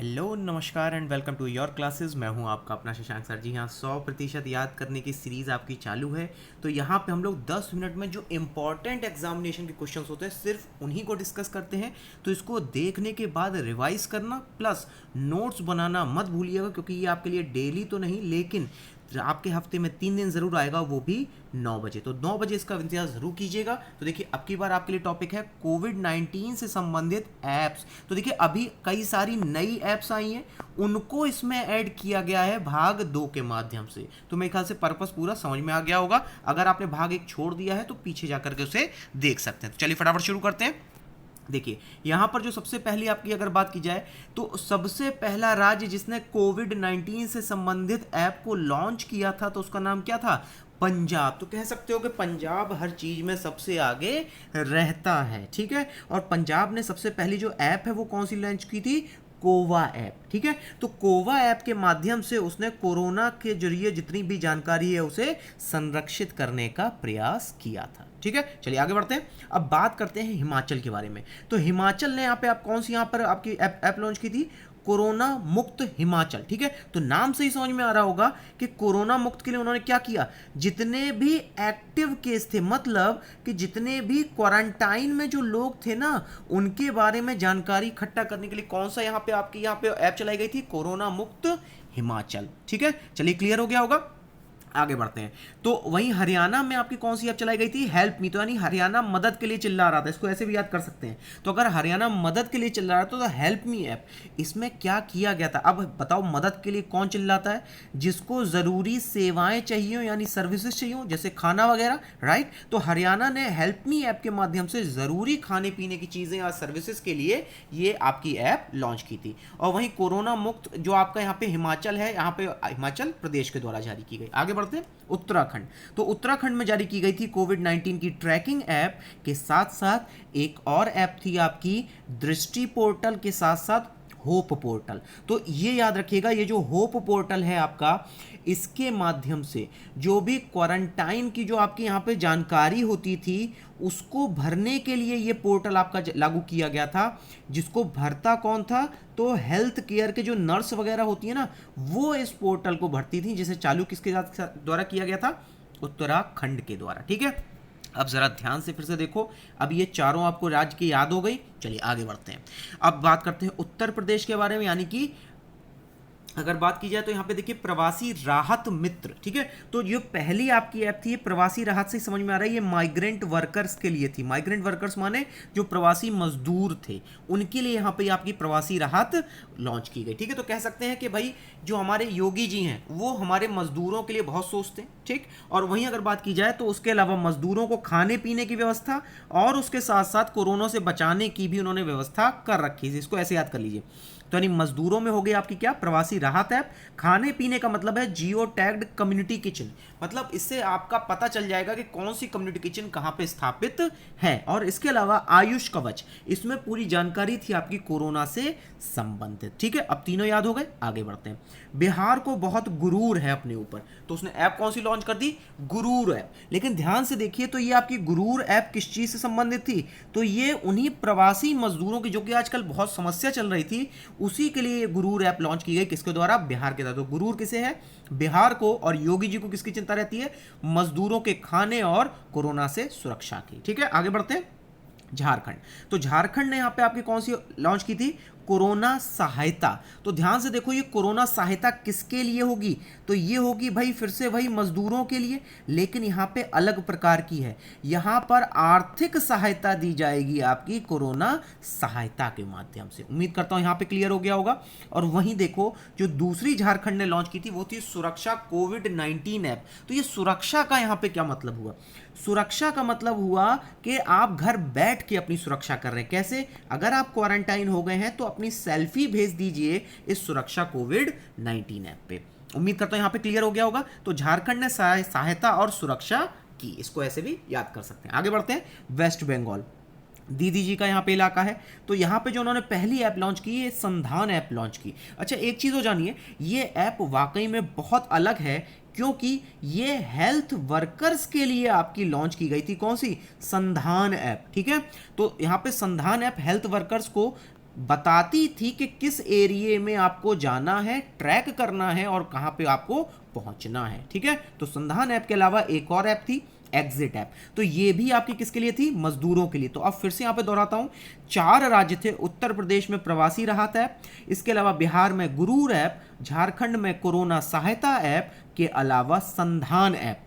Hello नमस्कार and welcome to your classes. मैं हूं आपका अपना शशांक सर। जी हाँ, 100% याद करने की सीरीज़ आपकी चालू है। तो यहाँ पे हम लोग 10 मिनट में जो इम्पॉर्टेंट एग्जामिनेशन के क्वेश्चंस होते हैं सिर्फ उन्हीं को डिस्कस करते हैं। तो इसको देखने के बाद रिवाइज करना प्लस नोट्स बनाना मत भूलिएगा, क्योंकि ये आपके लिए डेली तो नहीं लेकिन आपके हफ्ते में 3 दिन ज़रूर आएगा, वो भी 9 बजे। तो 9 बजे इसका इंतजार ज़रूर कीजिएगा। तो देखिए, अब की बार आपके लिए टॉपिक है कोविड-19 से संबंधित ऐप्स। तो देखिए, अभी कई सारी नई ऐप्स आई हैं, उनको इसमें ऐड किया गया है भाग 2 के माध्यम से। तो मेरे ख्याल से पर्पस पूरा समझ में आ गया होगा। अगर आपने भाग 1 छोड़ दिया है तो पीछे जाकर के उसे देख सकते हैं। तो चलिए फटाफट शुरू करते हैं। देखिए, यहां पर जो सबसे पहली आपकी अगर बात की जाए तो सबसे पहला राज्य जिसने कोविड-19 से संबंधित ऐप को लॉन्च किया था तो उसका नाम क्या था? पंजाब। तो कह सकते हो कि पंजाब हर चीज में सबसे आगे रहता है, ठीक है। और पंजाब ने सबसे पहली जो ऐप है वो कौन सी लॉन्च की थी? कोवा ऐप, ठीक है। तो कोवा ऐप के माध्यम से उसने कोरोना के जरिए जितनी भी जानकारी है उसे संरक्षित करने का प्रयास किया था, ठीक है। चलिए आगे बढ़ते हैं। अब बात करते हैं हिमाचल के बारे में। तो हिमाचल ने यहाँ पे आप कौन सी यहाँ पर आपकी ऐप लॉन्च की थी? कोरोना मुक्त हिमाचल, ठीक है। तो नाम से ही समझ में आ रहा होगा कि कोरोना मुक्त के लिए उन्होंने क्या किया। जितने भी एक्टिव केस थे, मतलब कि जितने भी क्वारंटाइन में जो लोग थे ना, उनके बारे में जानकारी इकट्ठा करने के लिए कौन सा यहाँ पे आपकी यहाँ पे ऐप चलाई गई थी? कोरोना मुक्त हिमाचल, ठीक है। चलिए क्लियर हो गया होगा। आगे बढ़ते हैं। तो वहीं हरियाणा में आपकी कौन सी ऐप चलाई गई थी? Help me. तो यानी हरियाणा मदद के लिए चिल्ला रहा था, इसको ऐसे भी याद कर सकते हैं। तो अगर हरियाणा मदद के लिए चिल्ला रहा था तो हेल्प मी ऐप, इसमें क्या किया गया था? अब बताओ, मदद के लिए कौन चिल्लाता है? जिसको जरूरी सेवाएं चाहिए हो, यानी सर्विसेज चाहिए हो, जैसे खाना वगैरह, राइट। तो हरियाणा ने हेल्प मी ऐप के माध्यम से जरूरी खाने पीने की चीजें या सर्विसेज के लिए ये आपकी ऐप लॉन्च की थी। और वहीं कोरोना मुक्त जो आपका यहाँ पे हिमाचल है, यहाँ पे हिमाचल प्रदेश के द्वारा जारी की गई। आगे बढ़ते हैं। उत्तराखंड। तो उत्तराखंड में जारी की गई थी कोविड-19 की ट्रैकिंग ऐप के साथ साथ एक और ऐप थी आपकी दृष्टि पोर्टल के साथ साथ होप पोर्टल। तो ये याद रखिएगा, ये जो होप पोर्टल है आपका, इसके माध्यम से जो भी क्वारंटाइन की जो आपकी यहाँ पे जानकारी होती थी उसको भरने के लिए ये पोर्टल आपका लागू किया गया था। जिसको भरता कौन था? तो हेल्थ केयर के जो नर्स वगैरह होती है ना, वो इस पोर्टल को भरती थी, जिसे चालू किसके द्वारा किया गया था? उत्तराखंड के द्वारा, ठीक है। अब जरा ध्यान से फिर से देखो। अब ये चारों आपको राज्य की याद हो गई। चलिए आगे बढ़ते हैं। अब बात करते हैं उत्तर प्रदेश के बारे में, यानी कि अगर बात की जाए तो यहाँ पे देखिए प्रवासी राहत मित्र, ठीक है। तो ये पहली आपकी ऐप थी, प्रवासी राहत से समझ में आ रहा है ये माइग्रेंट वर्कर्स के लिए थी। माइग्रेंट वर्कर्स माने जो प्रवासी मजदूर थे, उनके लिए यहाँ पे आपकी प्रवासी राहत लॉन्च की गई, ठीक है। तो कह सकते हैं कि भाई जो हमारे योगी जी हैं वो हमारे मजदूरों के लिए बहुत सोचते हैं, ठीक। और वहीं अगर बात की जाए तो उसके अलावा मजदूरों को खाने पीने की व्यवस्था और उसके साथ साथ कोरोना से बचाने की भी उन्होंने व्यवस्था कर रखी है। इसको ऐसे याद कर लीजिए। तो यानी मजदूरों में हो गई आपकी क्या? प्रवासी राहत ऐप। खाने पीने का मतलब है जियो टैग्ड कम्युनिटी किचन, मतलब इससे आपका पता चल जाएगा कि कौन सी कम्युनिटी किचन कहां पे स्थापित है। और इसके अलावा आयुष कवच, इसमें पूरी जानकारी थी आपकी कोरोना से संबंधित, ठीक है। अब तीनों याद हो गए। आगे बढ़ते हैं। बिहार को बहुत गुरूर है अपने ऊपर, तो उसने ऐप कौन सी लॉन्च कर दी? गुरूर ऐप। लेकिन ध्यान से देखिए, तो ये आपकी गुरूर ऐप किस चीज से संबंधित थी? तो ये उन्हीं प्रवासी मजदूरों की जो कि आजकल बहुत समस्या चल रही थी, उसी के लिए गुरूर ऐप लॉन्च की गई। किसके द्वारा? बिहार के द्वारा। तो गुरूर किसे है? बिहार को। और योगी जी को किसकी चिंता रहती है? मजदूरों के खाने और कोरोना से सुरक्षा की, ठीक है। आगे बढ़ते हैं। झारखंड। तो झारखंड ने यहां पे आपकी कौन सी लॉन्च की थी? कोरोना सहायता। तो ध्यान से देखो, ये कोरोना सहायता किसके लिए होगी? तो ये होगी भाई फिर से वही मजदूरों के लिए, लेकिन यहां पे अलग प्रकार की है। यहां पर आर्थिक सहायता दी जाएगी आपकी कोरोना सहायता के माध्यम से। उम्मीद करता हूं यहां पे क्लियर हो गया होगा। और वहीं देखो, जो दूसरी झारखंड ने लॉन्च की थी वो थी सुरक्षा कोविड-19 ऐप। तो ये सुरक्षा का यहां पे क्या मतलब हुआ? सुरक्षा का मतलब हुआ कि आप घर बैठ के अपनी सुरक्षा कर रहे हैं। कैसे? अगर आप क्वारंटाइन हो गए हैं तो अपनी सेल्फी भेज दीजिए इस सुरक्षा कोविड-19 ऐप पे। उम्मीद करता हूं यहां पे क्लियर हो गया होगा। तो झारखंड ने सहायता और सुरक्षा की, इसको ऐसे भी याद कर सकते हैं। आगे बढ़ते हैं। वेस्ट बंगाल, दीदी जी का यहाँ पे इलाका है। तो यहाँ पे जो उन्होंने पहली ऐप लॉन्च की, ये संधान ऐप लॉन्च की। अच्छा, एक चीज़ हो जानिए, ये ऐप वाकई में बहुत अलग है, क्योंकि ये हेल्थ वर्कर्स के लिए आपकी लॉन्च की गई थी। कौन सी? संधान ऐप, ठीक है। तो यहाँ पे संधान ऐप हेल्थ वर्कर्स को बताती थी कि किस एरिया में आपको जाना है, ट्रैक करना है और कहां पे आपको पहुंचना है। ठीक है, तो संधान ऐप के अलावा एक और ऐप थी एग्जिट ऐप, तो ये भी आपकी किसके लिए थी, मजदूरों के लिए। तो अब फिर से यहां पे दोहराता हूं, 4 राज्य थे, उत्तर प्रदेश में प्रवासी राहत ऐप, इसके अलावा बिहार में गुरूर ऐप, झारखंड में कोरोना सहायता ऐप के अलावा संधान ऐप।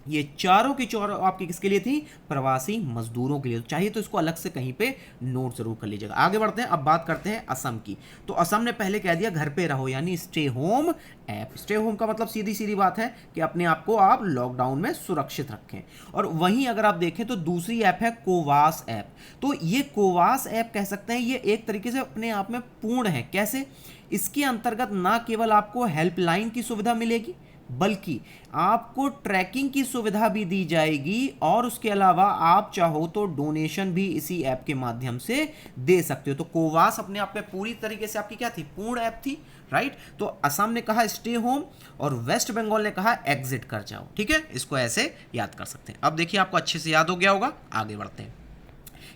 ये चारों की चारों आपकी किसके लिए थी, प्रवासी मजदूरों के लिए। तो चाहिए तो इसको अलग से कहीं पे नोट जरूर कर लीजिएगा। आगे बढ़ते हैं, अब बात करते हैं असम की। तो असम ने पहले कह दिया घर पे रहो, यानी stay home app. Stay home का मतलब सीधी सीधी बात है कि अपने आप को आप लॉकडाउन में सुरक्षित रखें। और वहीं अगर आप देखें तो दूसरी ऐप है कोवास ऐप। तो ये कोवास ऐप कह सकते हैं ये एक तरीके से अपने आप में पूर्ण है। कैसे, इसके अंतर्गत ना केवल आपको हेल्पलाइन की सुविधा मिलेगी, बल्कि आपको ट्रैकिंग की सुविधा भी दी जाएगी, और उसके अलावा आप चाहो तो डोनेशन भी इसी ऐप के माध्यम से दे सकते हो। तो कोवास अपने आप में पूरी तरीके से आपकी क्या थी, पूर्ण ऐप थी, राइट। तो असम ने कहा स्टे होम और वेस्ट बंगाल ने कहा एग्जिट कर जाओ। ठीक है, इसको ऐसे याद कर सकते हैं। अब देखिए आपको अच्छे से याद हो गया होगा, आगे बढ़ते हैं।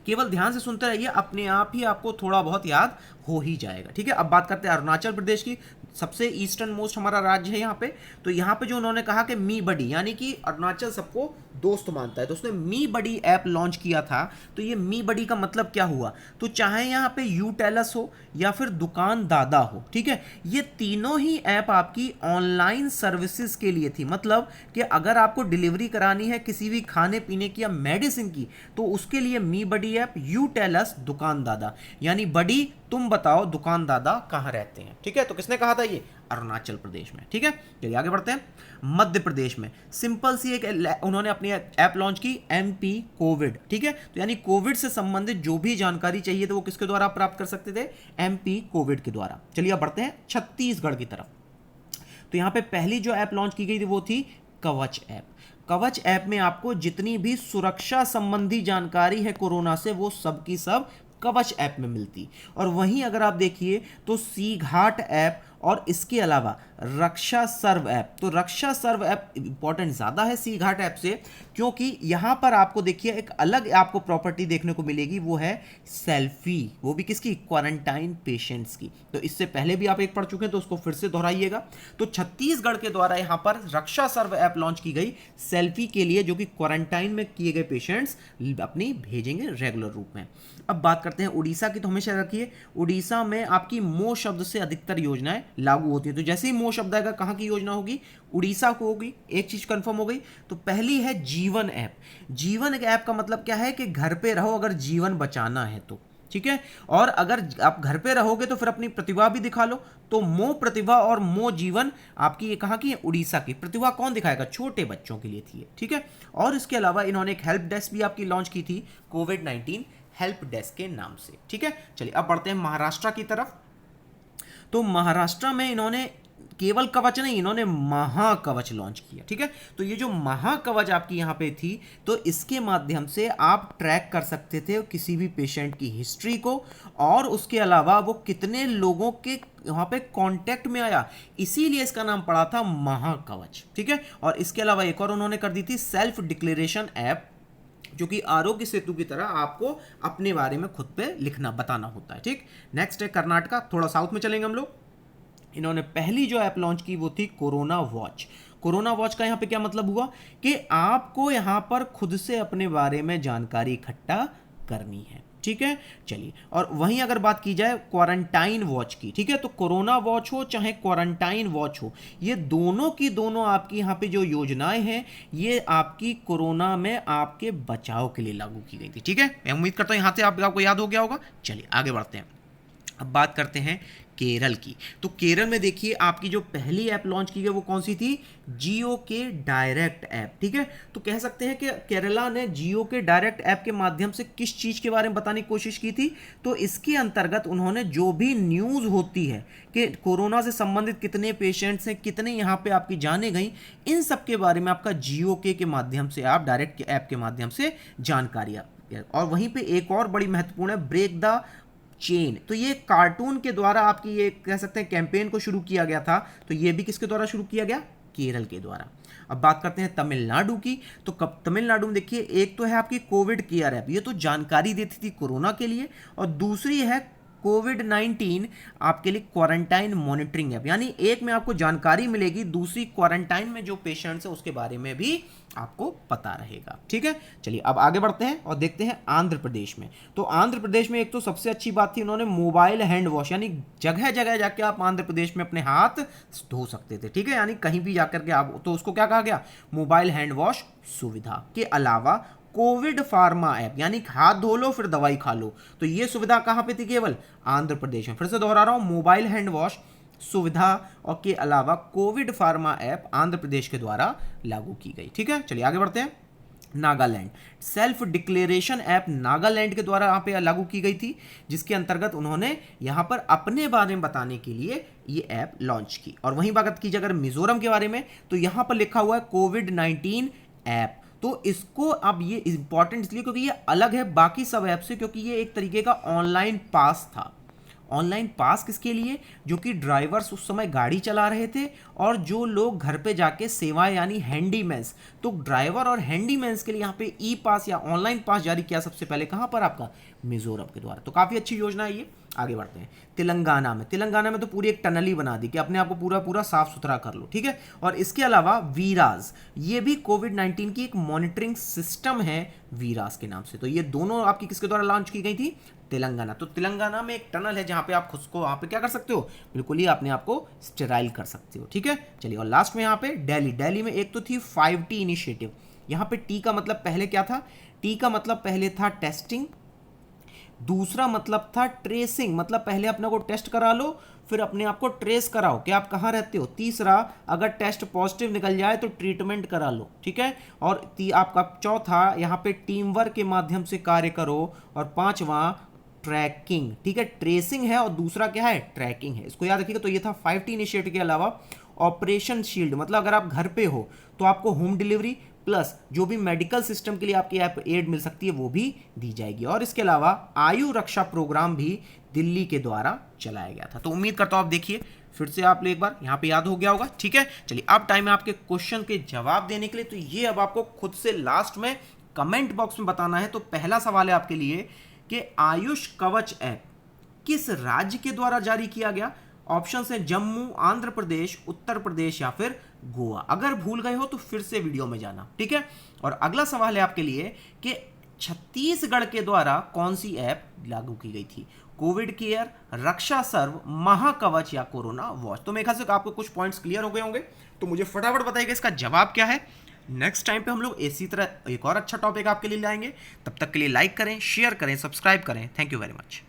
केवल ध्यान से सुनते रहिए, अपने आप ही आपको थोड़ा बहुत याद हो ही जाएगा। ठीक है, अब बात करते हैं अरुणाचल प्रदेश की। सबसे ईस्टर्न मोस्ट हमारा राज्य है यहाँ पे। तो यहाँ पे जो उन्होंने कहा कि मी बडी, यानी कि अरुणाचल सबको दोस्त मानता है, तो उसने मी बडी ऐप लॉन्च किया था। तो ये मी बडी का मतलब क्या हुआ, तो चाहे यहाँ पे यू टेलस हो या फिर दुकान दादा हो, ठीक है, ये तीनों ही ऐप आपकी ऑनलाइन सर्विसेज के लिए थी। मतलब कि अगर आपको डिलीवरी करानी है किसी भी खाने पीने की या मेडिसिन की, तो उसके लिए मी बडी ऐप, यू टेलस दुकान दादा, यानी बडी तुम बताओ दुकान दादा कहाँ रहते हैं। ठीक है, तो किसने कहा था ये, अरुणाचल प्रदेश में। ठीक है, चलिए आगे बढ़ते हैं। मध्य प्रदेश में सिंपल सी एक उन्होंने अपनी ऐप लॉन्च की, एमपी कोविड। ठीक है, तो यानी कोविड से संबंधित जो भी जानकारी चाहिए तो वो किसके द्वारा प्राप्त कर सकते थे, एमपी कोविड के द्वारा। चलिए अब बढ़ते हैं छत्तीसगढ़ की तरफ। तो यहां पे पहली जो ऐप लॉन्च की गई थी वो थी कवच ऐप। कवच ऐप में आपको जितनी भी सुरक्षा संबंधी जानकारी है कोरोना से, वो सब की सब कवच ऐप में मिलती। और वहीं अगर आप देखिए तो सी घाट ऐप और इसके अलावा रक्षा सर्व ऐप। तो रक्षा सर्व ऐप इंपॉर्टेंट ज़्यादा है सी घाट ऐप से, क्योंकि यहाँ पर आपको देखिए एक अलग आपको प्रॉपर्टी देखने को मिलेगी, वो है सेल्फी। वो भी किसकी, क्वारंटाइन पेशेंट्स की। तो इससे पहले भी आप एक पढ़ चुके हैं तो उसको फिर से दोहराइएगा। तो छत्तीसगढ़ के द्वारा यहाँ पर रक्षा सर्व ऐप लॉन्च की गई सेल्फी के लिए, जो कि क्वारंटाइन में किए गए पेशेंट्स अपनी भेजेंगे रेगुलर रूप में। अब बात करते हैं उड़ीसा की। तो हमेशा रखिए उड़ीसा में आपकी मो शब्द से अधिकतर योजनाएं लागू होती है। तो जैसे ही मो शब्द आएगा कहाँ की योजना होगी, उड़ीसा को होगी। एक चीज कंफर्म हो गई। तो पहली है जीवन ऐप। जीवन ऐप का मतलब क्या है कि घर पे रहो अगर जीवन बचाना है तो, ठीक है। और अगर आप घर पे रहोगे तो फिर अपनी प्रतिभा भी दिखा लो। तो मो प्रतिभा और मो जीवन आपकी ये कहाँ की है, उड़ीसा की। प्रतिभा कौन दिखाएगा, छोटे बच्चों के लिए थी, ठीक है। और इसके अलावा इन्होंने एक हेल्प डेस्क भी आपकी लॉन्च की थी, कोविड-19 हेल्प डेस्क के नाम से, ठीक है। चलिए अब बढ़ते हैं महाराष्ट्र की तरफ। तो महाराष्ट्र में इन्होंने केवल कवच नहीं, इन्होंने महाकवच लॉन्च किया, ठीक है। तो ये जो महाकवच आपकी यहाँ पे थी, तो इसके माध्यम से आप ट्रैक कर सकते थे किसी भी पेशेंट की हिस्ट्री को, और उसके अलावा वो कितने लोगों के वहाँ पे कांटेक्ट में आया, इसीलिए इसका नाम पड़ा था महाकवच, ठीक है। और इसके अलावा एक और उन्होंने कर दी थी सेल्फ डिक्लेरेशन ऐप, जो कि आरोग्य सेतु की तरह आपको अपने बारे में खुद पे लिखना बताना होता है, ठीक। नेक्स्ट है कर्नाटका, थोड़ा साउथ में चलेंगे हम लोग। इन्होंने पहली जो ऐप लॉन्च की वो थी कोरोना वॉच। कोरोना वॉच का यहाँ पे क्या मतलब हुआ कि आपको यहाँ पर खुद से अपने बारे में जानकारी इकट्ठा करनी है, ठीक है। चलिए, और वहीं अगर बात की जाए क्वारंटाइन वॉच की, ठीक है, तो कोरोना वॉच हो चाहे क्वारंटाइन वॉच हो, ये दोनों की दोनों आपकी यहाँ पे जो योजनाएं हैं, ये आपकी कोरोना में आपके बचाव के लिए लागू की गई थी, ठीक है। मैं उम्मीद करता हूँ यहाँ से आपको याद हो गया होगा। चलिए आगे बढ़ते हैं। अब बात करते हैं केरल की। तो केरल में देखिए आपकी जो पहली ऐप लॉन्च की गई वो कौन सी थी, जियो के डायरेक्ट ऐप, ठीक है। तो कह सकते हैं कि केरला ने जियो के डायरेक्ट ऐप के माध्यम से किस चीज़ के बारे में बताने की कोशिश की थी, तो इसके अंतर्गत उन्होंने जो भी न्यूज़ होती है कि कोरोना से संबंधित कितने पेशेंट्स हैं, कितने यहाँ पे आपकी जाने गई, इन सब के बारे में आपका जियो के माध्यम से आप डायरेक्ट ऐप के माध्यम से जानकारियाँ। और वहीं पर एक और बड़ी महत्वपूर्ण है ब्रेक द चेन। तो ये कार्टून के द्वारा आपकी ये कह सकते हैं कैंपेन को शुरू किया गया था। तो ये भी किसके द्वारा शुरू किया गया, केरल के द्वारा। अब बात करते हैं तमिलनाडु की। तो कब तमिलनाडु में देखिए एक तो है आपकी कोविड केयर ऐप, ये तो जानकारी देती थी कोरोना के लिए, और दूसरी है कोविड-19 आपके लिए क्वारंटाइन मॉनिटरिंग ऐप, यानी एक में आपको जानकारी मिलेगी, दूसरी क्वारंटाइन में जो पेशेंट्स है उसके बारे में भी आपको पता रहेगा। ठीक है, चलिए अब आगे बढ़ते हैं और देखते हैं आंध्र प्रदेश में। तो आंध्र प्रदेश में एक तो सबसे अच्छी बात थी, उन्होंने मोबाइल हैंड वॉश, यानी जगह जगह जाके आप आंध्र प्रदेश में अपने हाथ धो सकते थे। ठीक है, यानी कहीं भी जाकर के आप, तो उसको क्या कहा गया, मोबाइल हैंड वॉश सुविधा के अलावा कोविड फार्मा ऐप, यानी हाथ धो लो फिर दवाई खा लो, तो ये सुविधा कहां पे थी, केवल आंध्र प्रदेश में। फिर से दोहरा रहा हूं, मोबाइल हैंड वॉश सुविधा और के अलावा Covid pharma app Andhra Pradesh के द्वारा लागू की गई। ठीक है, चलिए आगे बढ़ते हैं। Nagaland, self declaration app Nagaland के द्वारा यहाँ पे लागू की गई थी, जिसके अंतर्गत उन्होंने यहाँ पर अपने बारे में बताने के लिए ये ऐप लॉन्च की। और वहीं बात कीजिए अगर मिजोरम के बारे में, तो यहाँ पर लिखा हुआ है कोविड-19 ऐप। तो इसको अब ये इंपॉर्टेंट इसलिए क्योंकि ये अलग है बाकी सब ऐप से, क्योंकि ये एक तरीके का ऑनलाइन पास था। ऑनलाइन पास किसके लिए, जो कि ड्राइवर्स उस समय गाड़ी चला रहे थे और जो लोग घर पे जाके सेवाएं, यानी हैंडीमैन्स, तो ड्राइवर और हैंडीमैन्स के लिए यहाँ पे ई पास या ऑनलाइन पास जारी किया सबसे पहले, कहाँ पर, आपका मिजोरम के द्वारा। तो काफ़ी अच्छी योजना है ये। आगे बढ़ते हैं तेलंगाना में। तेलंगाना में तो पूरी एक टनल ही बना दी कि अपने आप को पूरा पूरा साफ सुथरा कर लो। ठीक है, और इसके अलावा वीराज, ये भी कोविड-19 की एक मॉनिटरिंग सिस्टम है वीराज के नाम से। तो ये दोनों आपकी किसके द्वारा लॉन्च की गई थी, तेलंगाना। तो तेलंगाना में एक टनल है जहां पे आप खुद को वहां पे क्या कर सकते हो, बिल्कुल ही अपने आप को स्टेराइल कर सकते हो। ठीक है, चलिए और लास्ट में यहाँ पे दिल्ली। दिल्ली में एक तो थी 5T इनिशिएटिव। यहाँ पे टी का मतलब पहले क्या था, टी का मतलब पहले था टेस्टिंग, दूसरा मतलब था ट्रेसिंग, मतलब पहले अपने को टेस्ट करा लो फिर अपने आप को ट्रेस कराओ कि आप कहाँ रहते हो, तीसरा अगर टेस्ट पॉजिटिव निकल जाए तो ट्रीटमेंट करा लो। ठीक है, और आपका चौथा यहाँ पे टीम वर्क के माध्यम से कार्य करो, और पांचवा ट्रैकिंग। ठीक है, ट्रेसिंग है और दूसरा क्या है, ट्रैकिंग है, इसको याद रखिएगा। तो ये था 5T इनिशिएटिव के अलावा ऑपरेशन शील्ड, मतलब अगर आप घर पे हो तो आपको होम डिलीवरी प्लस जो भी मेडिकल सिस्टम के लिए आपकी ऐप एड मिल सकती है वो भी दी जाएगी। और इसके अलावा आयु रक्षा प्रोग्राम भी दिल्ली के द्वारा चलाया गया था। तो उम्मीद करता हूं आप देखिए फिर से आप एक बार यहाँ पे याद हो गया होगा। ठीक है, चलिए अब टाइम है आपके क्वेश्चन के जवाब देने के लिए। तो ये अब आपको खुद से लास्ट में कमेंट बॉक्स में बताना है। तो पहला सवाल है आपके लिए कि आयुष कवच ऐप किस राज्य के द्वारा जारी किया गया। ऑप्शन है जम्मू, आंध्र प्रदेश, उत्तर प्रदेश या फिर गोवा। अगर भूल गए हो तो फिर से वीडियो में जाना। ठीक है, और अगला सवाल है आपके लिए कि छत्तीसगढ़ के द्वारा कौन सी ऐप लागू की गई थी, कोविड केयर, रक्षा सर्व, महाकवच या कोरोना वॉच। तो मेरे ख्याल से आपको कुछ पॉइंट्स क्लियर हो गए होंगे, तो मुझे फटाफट बताइएगा इसका जवाब क्या है। नेक्स्ट टाइम पे हम लोग इसी तरह एक और अच्छा टॉपिक आपके लिए लाएंगे। तब तक के लिए लाइक करें, शेयर करें, सब्सक्राइब करें। Thank you very much.